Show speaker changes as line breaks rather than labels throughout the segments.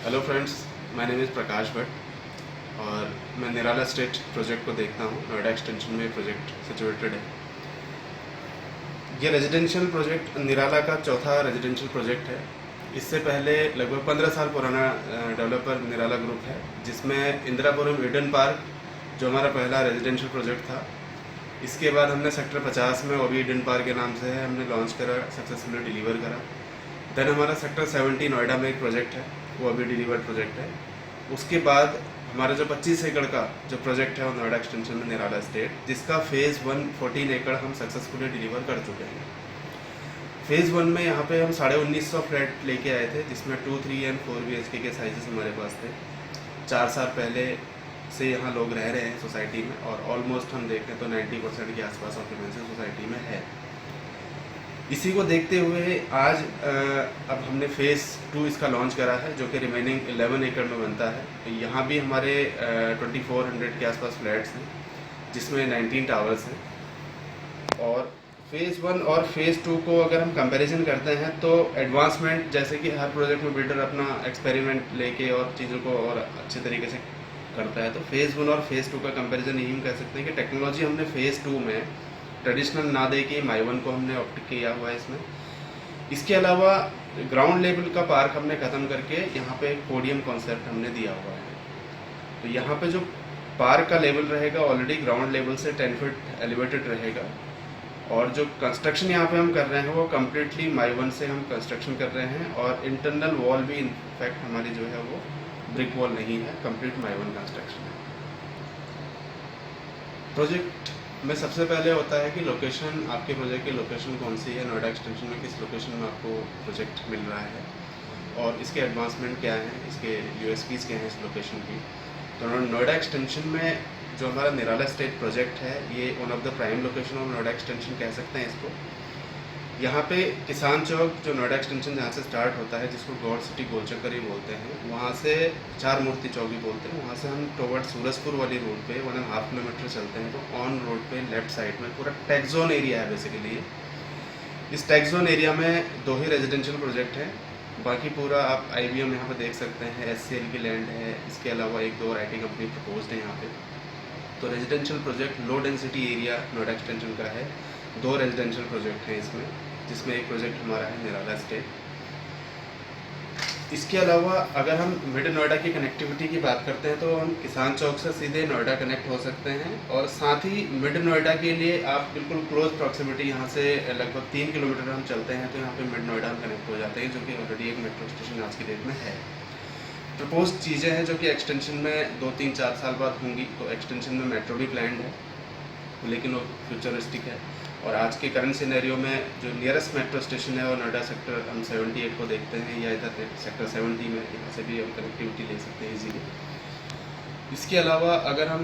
Hello friends, my name is Prakash Bhatt और मैं Nirala estate project को देखता हूँ। नोएडा एक्सटेंशन में प्रोजेक्ट सिचुएटेड है। ये रेजिडेंशियल प्रोजेक्ट निराला का चौथा रेजिडेंशियल प्रोजेक्ट है। इससे पहले लगभग 15 साल पुराना डेवलपर निराला ग्रुप है, जिसमें इंदिरापुरम ईडन पार्क जो हमारा पहला रेजिडेंशियल प्रोजेक्ट था। इसके बाद हमने सेक्टर 50 में, वो भी ईडन पार्क के नाम से है, हमने लॉन्च करा, सक्सेसफुली डिलीवर करा। देन हमारा सेक्टर 70 नोएडा में एक प्रोजेक्ट है, वो अभी डिलीवर्ड प्रोजेक्ट है। उसके बाद हमारा जो 25 एकड़ का जो प्रोजेक्ट है वो नोएडा एक्सटेंशन में निराला स्टेट, जिसका फेज़ 1 14 एकड़ हम सक्सेसफुली डिलीवर कर चुके हैं। फेज़ 1 में यहाँ पे हम 1950 फ्लैट लेके आए थे, जिसमें 2, 3 एंड 4 BHK के साइजेस हमारे पास थे। 4 साल पहले से यहाँ लोग रह रहे हैं सोसाइटी में, और ऑलमोस्ट हम देखें तो 90% के आसपास ऑक्यूपेंसी सोसाइटी में है। इसी को देखते हुए आज अब हमने फेज़ 2 इसका लॉन्च करा है, जो कि रिमेनिंग 11 एकड़ में बनता है। तो यहाँ भी हमारे 2400 के आसपास फ्लैट्स हैं, जिसमें 19 टावर्स हैं। और फेज़ 1 और फेज़ 2 को अगर हम कंपैरिजन करते हैं तो एडवांसमेंट, जैसे कि हर प्रोजेक्ट में बिल्डर अपना एक्सपेरिमेंट लेके और चीज़ों को और अच्छे तरीके से करता है, तो फेज़ 1 और फेज़ 2 का कंपैरिजन यही हम कह सकते हैं कि टेक्नोलॉजी हमने फेज़ 2 में ट्रेडिशनल ना दे के माई1 को हमने ऑप्ट किया हुआ है इसमें। इसके अलावा ग्राउंड लेवल का पार्क हमने ख़त्म करके यहाँ पे एक पोडियम कॉन्सेप्ट हमने दिया हुआ है। तो यहाँ पे जो पार्क का लेवल रहेगा ऑलरेडी ग्राउंड लेवल से 10 फीट एलिवेटेड रहेगा, और जो कंस्ट्रक्शन यहाँ पे हम कर रहे हैं वो कम्प्लीटली माई1 से हम कंस्ट्रक्शन कर रहे हैं। और इंटरनल वॉल भी इनफैक्ट हमारी जो है वो ब्रिक वॉल नहीं है, कंप्लीट माई1 कंस्ट्रक्शन है। प्रोजेक्ट में सबसे पहले होता है कि लोकेशन, आपके प्रोजेक्ट की लोकेशन कौन सी है, नोएडा एक्सटेंशन में किस लोकेशन में आपको प्रोजेक्ट मिल रहा है, और इसके एडवांसमेंट क्या हैं, इसके यूएसपीज़ क्या हैं इस लोकेशन की। तो नोएडा एक्सटेंशन में जो हमारा निराला स्टेट प्रोजेक्ट है, ये one of the prime location of Noida extension कह सकते हैं इसको। यहाँ पे किसान चौक जो नोएडा एक्सटेंशन जहाँ से स्टार्ट होता है, जिसको गॉड सिटी गोलचक्कर ही बोलते हैं, वहाँ से चार मूर्ति चौक भी बोलते हैं, वहाँ से हम टोवर्ड सूरजपुर वाली रोड पे 1.5 किलोमीटर चलते हैं तो ऑन रोड पे लेफ्ट साइड में पूरा टैक्स जोन एरिया है बेसिकली। इस टैक्स जोन एरिया में 2 ही रेजिडेंशियल प्रोजेक्ट हैं, बाकी पूरा आप IBM यहाँ पे देख सकते हैं, SCL की लैंड है। इसके अलावा 1-2 और IT कंपनी प्रपोज्ड है यहाँ पे। तो residential project low density area Noida extension का है। 2 रेजिडेंशियल प्रोजेक्ट हैं इसमें, जिसमें एक प्रोजेक्ट हमारा है निराला स्टेट। इसके अलावा अगर हम मिड नोएडा की कनेक्टिविटी की बात करते हैं तो हम किसान चौक से सीधे नोएडा कनेक्ट हो सकते हैं, और साथ ही मिड नोएडा के लिए आप बिल्कुल क्लोज प्रॉक्सिमिटी, यहाँ से लगभग 3 किलोमीटर हम चलते हैं तो यहाँ पे मिड नोएडा हम कनेक्ट हो जाते हैं, जो कि ऑलरेडी एक मेट्रो स्टेशन आज की डेट में है। प्रपोज चीज़ें हैं जो कि एक्सटेंशन में 2, 3, 4 साल बाद होंगी। तो एक्सटेंशन में मेट्रो भी प्लान्ड है, लेकिन वो फ्यूचरिस्टिक है। और आज के करंट सिनेरियो में जो नियरेस्ट मेट्रो स्टेशन है वो नोएडा सेक्टर हम 78 को देखते हैं, या इधर सेक्टर 70 में, यहाँ से भी हम कनेक्टिविटी ले सकते हैं इजीली। इसके अलावा अगर हम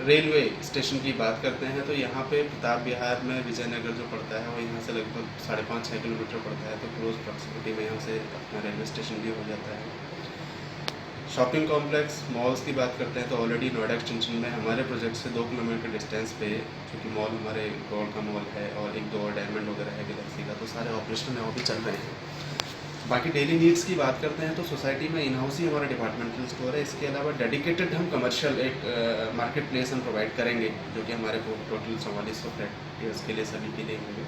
रेलवे स्टेशन की बात करते हैं तो यहाँ पे प्रताप विहार में विजयनगर जो पड़ता है वो यहाँ से लगभग 5.5-6 किलोमीटर पड़ता है, तो क्लोज प्रॉक्सिमिटी में यहाँ से अपना रेलवे स्टेशन भी हो जाता है। शॉपिंग कॉम्प्लेक्स, मॉल्स की बात करते हैं तो ऑलरेडी नोएडा एक्सटेंशन में हमारे प्रोजेक्ट से 2 किलोमीटर डिस्टेंस पे, क्योंकि मॉल हमारे गौड़ का मॉल है और 1-2 और डायमंड वगैरह है गैलेक्सी का, तो सारे ऑपरेशन है वो भी चल रहे हैं। बाकी डेली नीड्स की बात करते हैं तो सोसाइटी में इन हाउस ही हमारा डिपार्टमेंटल स्टोर है। इसके अलावा डेडिकेटेड हम कमर्शियल एक मार्केट प्लेस हम प्रोवाइड करेंगे, जो कि हमारे को टोटल 4400 फ्लैट के लिए सभी के लिए होंगे।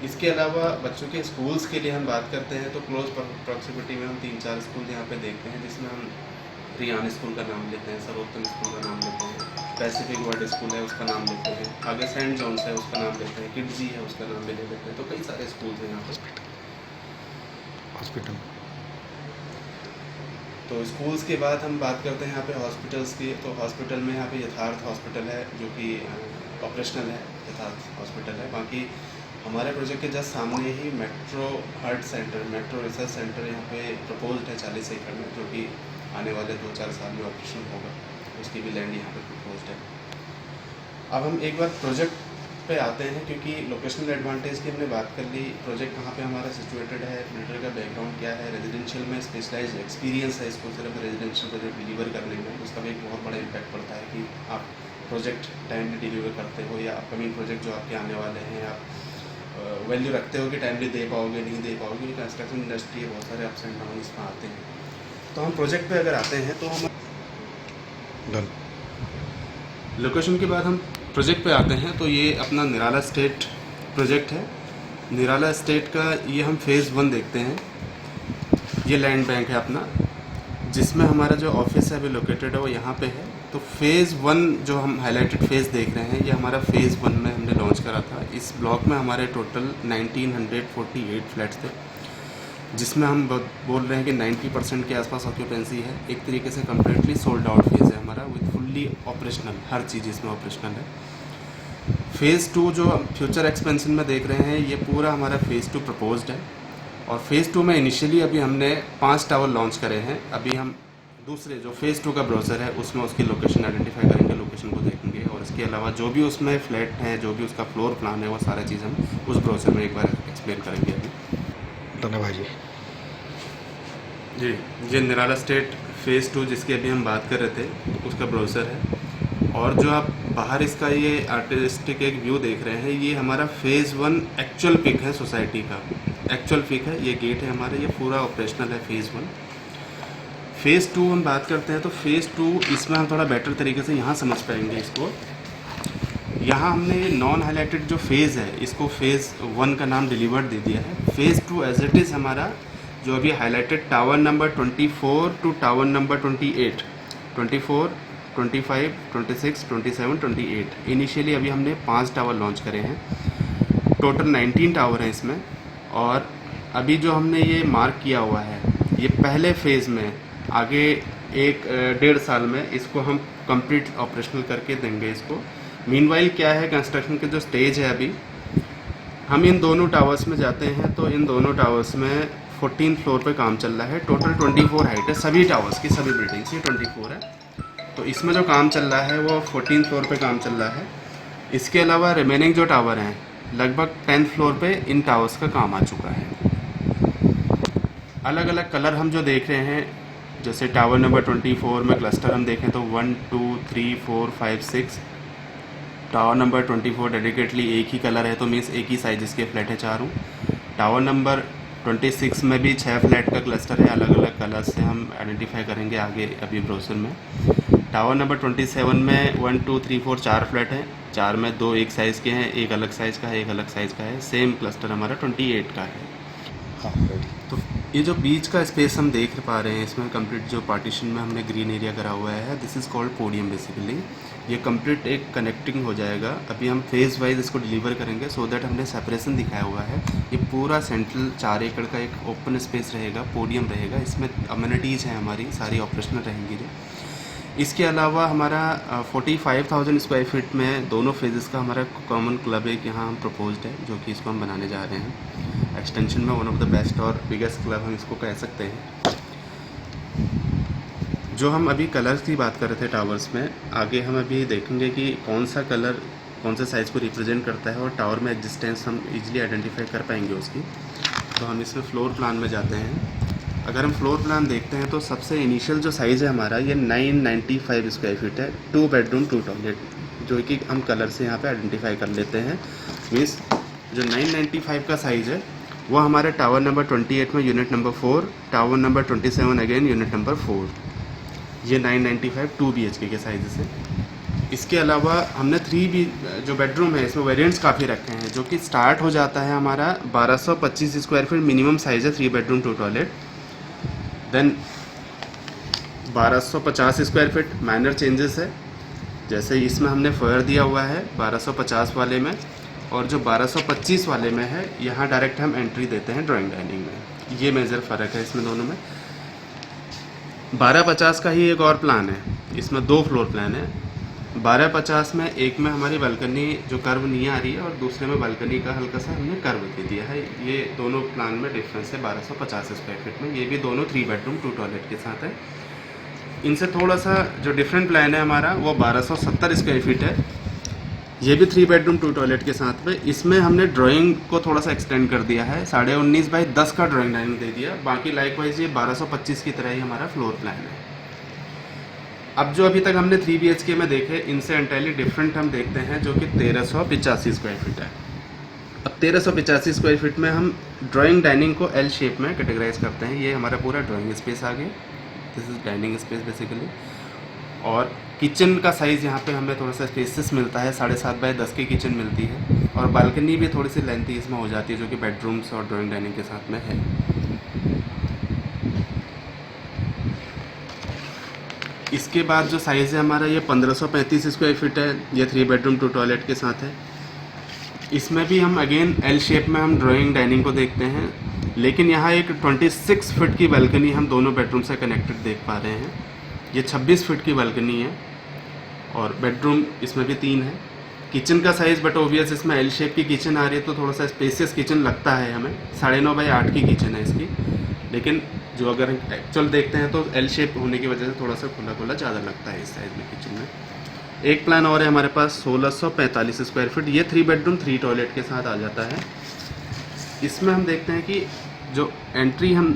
इसके अलावा बच्चों के स्कूल्स के लिए हम बात करते हैं तो क्लोज प्रॉक्सिमिटी में हम 3-4 स्कूल यहाँ पे देखते हैं, जिसमें हम रियान स्कूल का नाम लेते हैं, सर्वोत्तम स्कूल का नाम लेते हैं, पैसिफिक वर्ल्ड स्कूल है उसका नाम लेते हैं, आगे सेंट जॉन्स है उसका नाम लेते हैं, किड्जी है उसका नाम भी ले लेते हैं। तो कई सारे स्कूल हैं यहाँ पर।
हॉस्पिटल।
तो स्कूल्स के बाद हम बात करते हैं यहाँ पे हॉस्पिटल्स की। तो हॉस्पिटल में यहाँ पे यथार्थ हॉस्पिटल है, जो कि ऑपरेशनल है, यथार्थ हॉस्पिटल है। बाकी हमारे प्रोजेक्ट के जस्ट सामने ही metro heart centre, metro research centre यहाँ पे प्रपोज्ड है 40 एकड़ में, जो कि आने वाले 2-4 साल में ऑपरेशन होगा। उसकी भी लैंड यहाँ पे प्रपोज्ड है। अब हम एक बार प्रोजेक्ट पे आते हैं, क्योंकि लोकेशनल एडवांटेज की हमने बात कर ली। प्रोजेक्ट कहाँ पे हमारा सिचुएटेड है, बिल्डर का बैकग्राउंड क्या है, रेजिडेंशियल में स्पेशलाइज्ड एक्सपीरियंस है इसको सिर्फ रेजिडेंशियल प्रोजेक्ट डिलीवर करने में, उसका भी एक बहुत बड़ा इम्पैक्ट पड़ता है कि आप प्रोजेक्ट टाइमली डिलीवर करते हो, या अपकमिंग प्रोजेक्ट जो आपके आने वाले हैं आप वैल्यू रखते हो कि टाइमली दे पाओगे नहीं दे पाओगे। कंस्ट्रक्शन इंडस्ट्री है, बहुत सारे अप्स एंड डाउन इसमें आते हैं। तो हम प्रोजेक्ट पे अगर आते हैं तो हम
डन।
लोकेशन के बाद हम प्रोजेक्ट पे आते हैं तो ये अपना निराला स्टेट प्रोजेक्ट है। निराला स्टेट का ये हम फेज़ 1 देखते हैं। ये लैंड बैंक है अपना, जिसमें हमारा जो ऑफिस है अभी लोकेटेड है वो यहाँ पे है। तो फेज़ 1 जो हम हाईलाइटेड फेज़ देख रहे हैं, ये हमारा फेज़ 1 में हमने लॉन्च करा था। इस ब्लॉक में हमारे टोटल 1948 फ्लैट्स थे, जिसमें हम बोल रहे हैं कि 90% के आसपास ऑक्यूपेंसी है। एक तरीके से कम्प्लीटली सोल्ड आउट फेज़ है हमारा, विद फुल्ली ऑपरेशनल, हर चीज़ इसमें ऑपरेशनल है। फेज़ 2 जो फ्यूचर एक्सपेंशन में देख रहे हैं, ये पूरा हमारा फेज़ 2 प्रपोज्ड है। और फेज़ 2 में इनिशियली अभी हमने 5 टावर लॉन्च करे हैं। अभी हम दूसरे जो फेज़ 2 का ब्राउज़र है उसमें उसकी लोकेशन आइडेंटिफाई करेंगे, लोकेशन को देखेंगे, और इसके अलावा जो भी उसमें फ्लैट है, जो भी उसका फ्लोर प्लान है, वो सारा चीज़ हम उस ब्राउज़र में एक बार एक्सप्लेन करेंगे अभी।
धन्यवाद जी।
जी, ये निराला स्टेट फेज़ 2 जिसकी अभी हम बात कर रहे थे, उसका ब्राउज़र है। और जो आप बाहर इसका ये आर्टिस्टिक एक व्यू देख रहे हैं, ये हमारा फेज़ 1 एक्चुअल पिक है सोसाइटी का, एक्चुअल पिक है। ये गेट है हमारा, ये पूरा ऑपरेशनल है फेज़ 1। फेज़ 2 हम बात करते हैं तो फेज़ 2 इसमें हम थोड़ा बेटर तरीके से यहाँ समझ पाएंगे इसको। यहाँ हमने नॉन हाईलाइटेड जो फेज़ है, इसको फेज़ 1 का नाम डिलीवर्ड दे दिया है। फेज़ 2 एज इट इज़ हमारा जो अभी highlighted tower number 24 to tower number 24, 25, 26, 27, 28। Initially अभी हमने 5 टावर लॉन्च करे हैं। टोटल 19 टावर हैं इसमें। और अभी जो हमने ये मार्क किया हुआ है, ये पहले फेज़ में, आगे 1-1.5 साल में इसको हम कंप्लीट ऑपरेशनल करके देंगे इसको। मीनवाइल क्या है, कंस्ट्रक्शन के जो स्टेज है अभी, हम इन दोनों टावर्स में जाते हैं तो इन दोनों टावर्स में 14 फ्लोर पे काम चल रहा है। टोटल 24 हाइट है सभी टावर्स की, सभी बिल्डिंग्स की 24 है। तो इसमें जो काम चल रहा है वो 14 फ्लोर पे काम चल रहा है। इसके अलावा रिमेनिंग जो टावर हैं, लगभग 10th फ्लोर पे इन टावर्स का काम आ चुका है। अलग अलग कलर हम जो देख रहे हैं, जैसे टावर नंबर 24 में क्लस्टर हम देखें तो 1, 2, 3, 4, 5, 6। टावर नंबर 24 डेडिकेटली एक ही कलर है, तो मीन्स एक ही साइज़ के फ्लैट है चारों। टावर नंबर 26 में भी 6 फ्लैट का क्लस्टर है, अलग अलग कलर से हम आइडेंटिफाई करेंगे आगे अभी ब्राउज़र में। टावर नंबर 27 में 1, 2, 3, 4 4 फ्लैट हैं। 4 में 2 एक साइज़ के हैं, एक अलग साइज़ का है, एक अलग साइज़ का है। सेम क्लस्टर हमारा 28 का है।
हाँ रेडी।
तो ये जो बीच का स्पेस हम देख पा रहे हैं, इसमें कंप्लीट जो पार्टीशन में हमने ग्रीन एरिया करा हुआ है, this is called podium basically. ये कंप्लीट एक कनेक्टिंग हो जाएगा। अभी हम फेज़ वाइज इसको डिलीवर करेंगे, सो दैट हमने सेपरेशन दिखाया हुआ है। ये पूरा सेंट्रल 4 एकड़ का एक ओपन स्पेस रहेगा, पोडियम रहेगा। इसमें अम्यूनिटीज़ हैं हमारी, सारी ऑपरेशनल रहेंगी जो। इसके अलावा हमारा 45,000 स्क्वायर फीट में दोनों फेजेस का हमारा कॉमन क्लब एक यहाँ हम प्रपोज्ड है, जो कि इसको हम बनाने जा रहे हैं। एक्सटेंशन में वन ऑफ द बेस्ट और बिगेस्ट क्लब हम इसको कह सकते हैं। जो हम अभी कलर्स की बात कर रहे थे टावर्स में, आगे हम अभी देखेंगे कि कौन सा कलर कौन से साइज़ को रिप्रेजेंट करता है, और टावर में एग्जिस्टेंस हम इजीली आइडेंटिफाई कर पाएंगे उसकी। तो हम इसमें फ्लोर प्लान में जाते हैं। अगर हम फ्लोर प्लान देखते हैं तो सबसे इनिशियल जो साइज़ है हमारा, ये 995 स्क्वायर फीट है। 2 बेडरूम 2 टॉयलेट, जो कि हम कलर से यहाँ पे आइडेंटिफाई कर लेते हैं। मीन्स जो 995 का साइज़ है वो हमारे टावर नंबर 28 में unit number 4, tower number 27 again unit number 4। ये 995 2 BHK के साइज़ है। इसके अलावा हमने 3 भी जो बेडरूम है, इसमें वेरिएंट्स काफ़ी रखे हैं, जो कि स्टार्ट हो जाता है हमारा 1225 स्क्वायर फीट मिनिमम साइज़ है, 3 bedroom 2 toilet. Then 1250 square feet minor changes है, जैसे इसमें हमने फोयर दिया हुआ है 1250 वाले में, और जो 1225 वाले में है, यहाँ डायरेक्ट हम एंट्री देते हैं ड्राइंग डाइनिंग में। ये मेजर फ़र्क है इसमें दोनों में। 1250 का ही एक और प्लान है, इसमें 2 फ्लोर प्लान है। 1250 में एक में हमारी बालकनी जो कर्व नहीं आ रही है, और दूसरे में बालकनी का हल्का सा हमने कर्व दे दिया है। ये दोनों प्लान में डिफरेंस है 1250 स्क्वायर फीट में। ये भी दोनों 3 बेडरूम 2 टॉयलेट के साथ है। इनसे थोड़ा सा जो डिफरेंट प्लान है हमारा, वो 1270 स्क्वायर फीट है। ये भी 3 बेडरूम 2 टॉयलेट के साथ में। इसमें हमने ड्राइंग को थोड़ा सा एक्सटेंड कर दिया है, 19.5 बाई 10 का ड्राइंग डाइनिंग दे दिया। बाकी लाइकवाइज ये 1225 की तरह ही हमारा फ्लोर प्लान है। अब जो अभी तक हमने 3 BHK में देखे, इनसे एंटायरली डिफरेंट हम देखते हैं, जो कि 1385 स्क्वायर फीट है। अब 1385 स्क्वायर फीट में हम ड्राइंग डाइनिंग को L शेप में कैटेगराइज करते हैं। ये हमारा पूरा ड्राइंग स्पेस आ गया। This is dining space basically. और किचन का साइज़ यहाँ पे हमें थोड़ा सा स्पेसियस मिलता है, 7.5 बाय 10 की किचन मिलती है। और बालकनी भी थोड़ी सी लेंथी इसमें हो जाती है, जो कि बेडरूम्स और ड्राइंग डाइनिंग के साथ में है। इसके बाद जो साइज़ है हमारा, ये 1535 स्क्वायर फीट है। ये 3 बेडरूम 2 टॉयलेट के साथ है। इसमें भी हम अगेन एल शेप में हम ड्राइंग डाइनिंग को देखते हैं, लेकिन यहाँ एक 26 फीट की बालकनी हम दोनों बेडरूम से कनेक्टेड देख पा रहे हैं। ये 26 फीट की बालकनी है और बेडरूम इसमें भी 3 है। किचन का साइज़ बट ओबियस इसमें एल शेप की किचन आ रही है, तो थोड़ा सा स्पेसियस किचन लगता है हमें। 9.5 बाई 8 की किचन है इसकी, लेकिन जो अगर एक्चुअल देखते हैं तो एल शेप होने की वजह से थोड़ा सा खुला खुला ज़्यादा लगता है इस साइज़ में किचन में। एक प्लान और है हमारे पास 1645 स्क्वायर फीट। ये 3 बेडरूम 3 टॉयलेट के साथ आ जाता है। इसमें हम देखते हैं कि जो एंट्री हम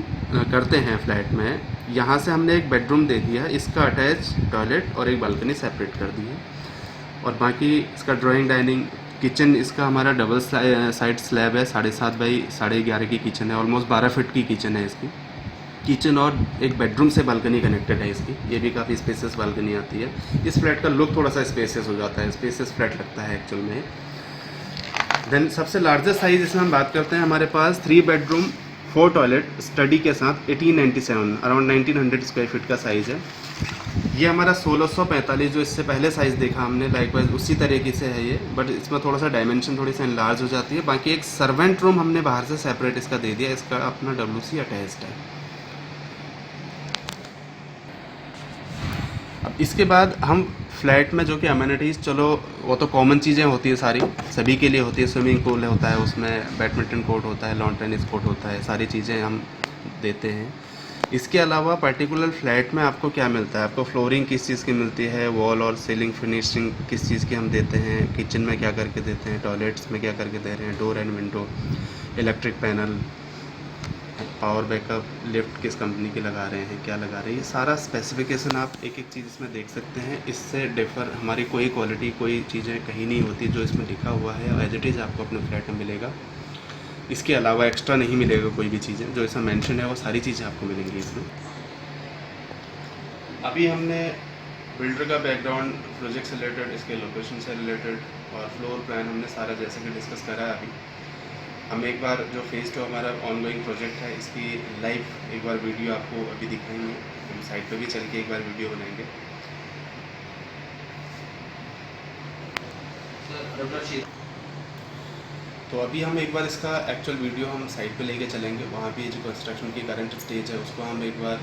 करते हैं फ्लैट में, यहाँ से हमने एक बेडरूम दे दिया है, इसका अटैच टॉयलेट और एक बालकनी सेपरेट कर दी है। और बाकी इसका ड्राइंग डाइनिंग किचन इसका हमारा डबल साइड स्लैब है, 7.5 बाई 11.5 की किचन है। ऑलमोस्ट 12 फीट की किचन है इसकी। किचन और एक बेडरूम से बालकनी कनेक्टेड है इसकी। ये भी काफ़ी स्पेसियस बालकनी आती है। इस फ्लैट का लुक थोड़ा सा स्पेसियस हो जाता है, स्पेसियस फ्लैट लगता है एक्चुअल में। देन सबसे लार्जेस्ट साइज़ इसमें हम बात करते हैं, हमारे पास 3 बेडरूम 4 टॉयलेट स्टडी के साथ 1897 अराउंड 1900 स्क्वायर फीट का साइज़ है। ये हमारा 1645 जो इससे पहले साइज़ देखा हमने, लाइकवाइज उसी तरीके से है ये, बट इसमें थोड़ा सा डायमेंशन थोड़ी सा इनलार्ज हो जाती है। बाकी एक सर्वेंट रूम हमने बाहर से सेपरेट इसका दे दिया, इसका अपना WC अटैच्ड है। अब इसके बाद हम फ्लैट में जो कि अमेनिटीज़, चलो वो तो कॉमन चीज़ें होती है सारी, सभी के लिए होती है। स्विमिंग पूल होता है, उसमें बैडमिंटन कोर्ट होता है, लॉन टेनिस कोर्ट होता है, सारी चीज़ें हम देते हैं। इसके अलावा पर्टिकुलर फ्लैट में आपको क्या मिलता है, आपको फ्लोरिंग किस चीज़ की मिलती है, वॉल और सीलिंग फिनिशिंग किस चीज़ की हम देते हैं, किचन में क्या करके देते हैं, टॉयलेट्स में क्या करके दे रहे हैं, door and window, electric panel, power backup, lift किस कंपनी की लगा रहे हैं, क्या लगा रहे हैं, ये सारा स्पेसिफिकेशन आप एक एक चीज़ इसमें देख सकते हैं। इससे डिफ़र हमारी कोई क्वालिटी, कोई चीज़ें कहीं नहीं होती। जो इसमें लिखा हुआ है एज इट इज़ आपको अपने फ्लैट में मिलेगा। इसके अलावा एक्स्ट्रा नहीं मिलेगा कोई भी चीज़ें। जो इसमें मेंशन है वो सारी चीज़ें आपको मिलेंगी इसमें। अभी हमने बिल्डर का बैकग्राउंड, प्रोजेक्ट से रिलेटेड, इसके लोकेशन से रिलेटेड और फ्लोर प्लान हमने सारा जैसे कि डिस्कस करा है। अभी हम एक बार जो फेज़ 2 हमारा ऑनगोइंग प्रोजेक्ट है, इसकी लाइव एक बार वीडियो आपको अभी दिखाएंगे। हम साइट पे भी चल के एक बार वीडियो बनाएंगे। तो अभी हम एक बार इसका एक्चुअल वीडियो हम साइट पे लेके चलेंगे। वहाँ पे जो कंस्ट्रक्शन की करंट स्टेज है उसको हम एक बार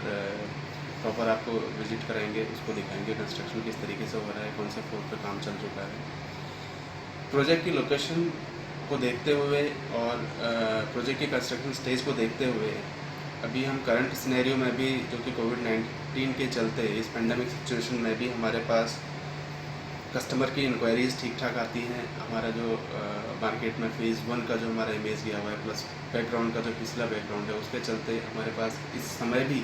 प्रॉपर आपको विजिट कराएंगे, उसको दिखाएंगे कंस्ट्रक्शन किस तरीके से हो रहा है, कौन सा फ्लोर पे काम चल चुका है। प्रोजेक्ट की लोकेशन को देखते हुए और प्रोजेक्ट की कंस्ट्रक्शन स्टेज को देखते हुए अभी हम करंट सिनेरियो में भी, जो कि कोविड-19 के चलते इस पेंडेमिक सिचुएशन में भी हमारे पास कस्टमर की इंक्वायरीज़ ठीक ठाक आती हैं। हमारा जो मार्केट में फेज़ 1 का जो हमारा इमेज गया हुआ है, प्लस बैकग्राउंड का जो पिछला बैकग्राउंड है, उसके चलते हमारे पास इस समय भी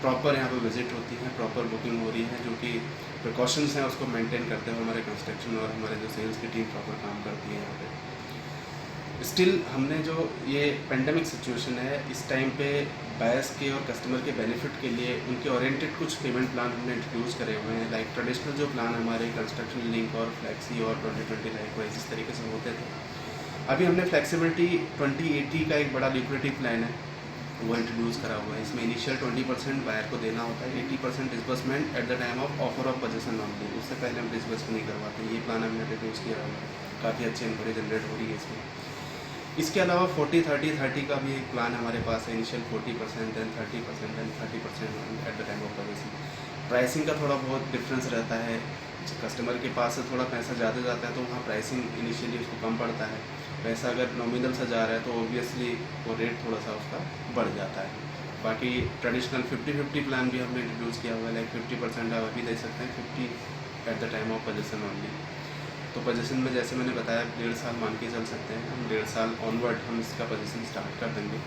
प्रॉपर यहाँ पर विज़िट होती है, प्रॉपर बुकिंग हो रही है। जो कि प्रिकॉशंस हैं उसको मेंटेन करते हुए हमारे कंस्ट्रक्शन और हमारे जो सेल्स की टीम प्रॉपर काम करती है यहाँ पे। स्टिल हमने जो ये पेंडेमिक सिचुएशन है, इस टाइम पे बायर्स के और कस्टमर के बेनिफिट के लिए उनके ओरिएंटेड कुछ पेमेंट प्लान हमने इंट्रोड्यूस करे हुए हैं। लाइक ट्रेडिशनल जो प्लान हमारे कंस्ट्रक्शन लिंक और फ्लैक्सी और 2020 लाइकवाइज इस तरीके से होते थे, अभी हमने फ्लेक्सिबिलिटी 2080 का एक बड़ा लिक्विडिटी प्लान है वो इंट्रोड्यूस करा हुआ है। इसमें इनिशियल 20% बायर को देना होता है, 80% disbursement eight the time of offer of position only. उससे पहले हम डिस्बर्स नहीं करवाते। ये प्लान हमने इंट्रोड्यूस किया हुआ है, काफ़ी अच्छी इंक्वायरी जनरेट हो रही है इसमें। इसके अलावा 40-30-30 का भी एक प्लान हमारे पास है। Initial 40%, then 30%, then 30% at the time of position. Pricing का थोड़ा बहुत डिफरेंस रहता है। कस्टमर के पास से थोड़ा पैसा ज़्यादा जाता है तो वहाँ प्राइसिंग इनिशियली उसको कम पड़ता है। पैसा अगर नॉमिनल से जा रहा है तो ऑब्वियसली वो रेट थोड़ा सा उसका बढ़ जाता है। बाकी ट्रेडिशनल 50-50 प्लान भी हमने इंट्रोड्यूस किया हुआ है। लाइक 50% आप अभी दे सकते हैं, 50 eight the time of position only. तो पोजीशन में जैसे मैंने बताया 1.5 साल मान के चल सकते हैं हम। 1.5 साल ऑनवर्ड हम इसका पोजीशन स्टार्ट कर देंगे।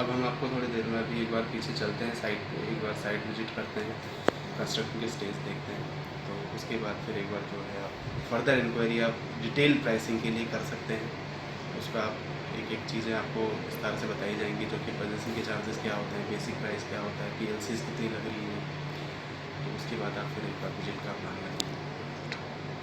अब हम आपको थोड़ी देर में अभी एक बार पीछे चलते हैं साइट पे, एक बार साइट विजिट करते हैं, कंस्ट्रक्शन की स्टेज देखते हैं। तो उसके बाद फिर एक बार जो है आप फर्दर इंक्वायरी आप डिटेल प्राइसिंग के लिए कर सकते हैं। उस पर आप एक एक चीज़ें आपको विस्तार से बताई जाएंगी जो कि पोजीशन के चार्जेस क्या होते हैं, बेसिक प्राइस क्या होता है, PLCs कितनी लग रही हैं, तो उसके बाद आप फिर एक बार विजिट का प्लान करेंगे।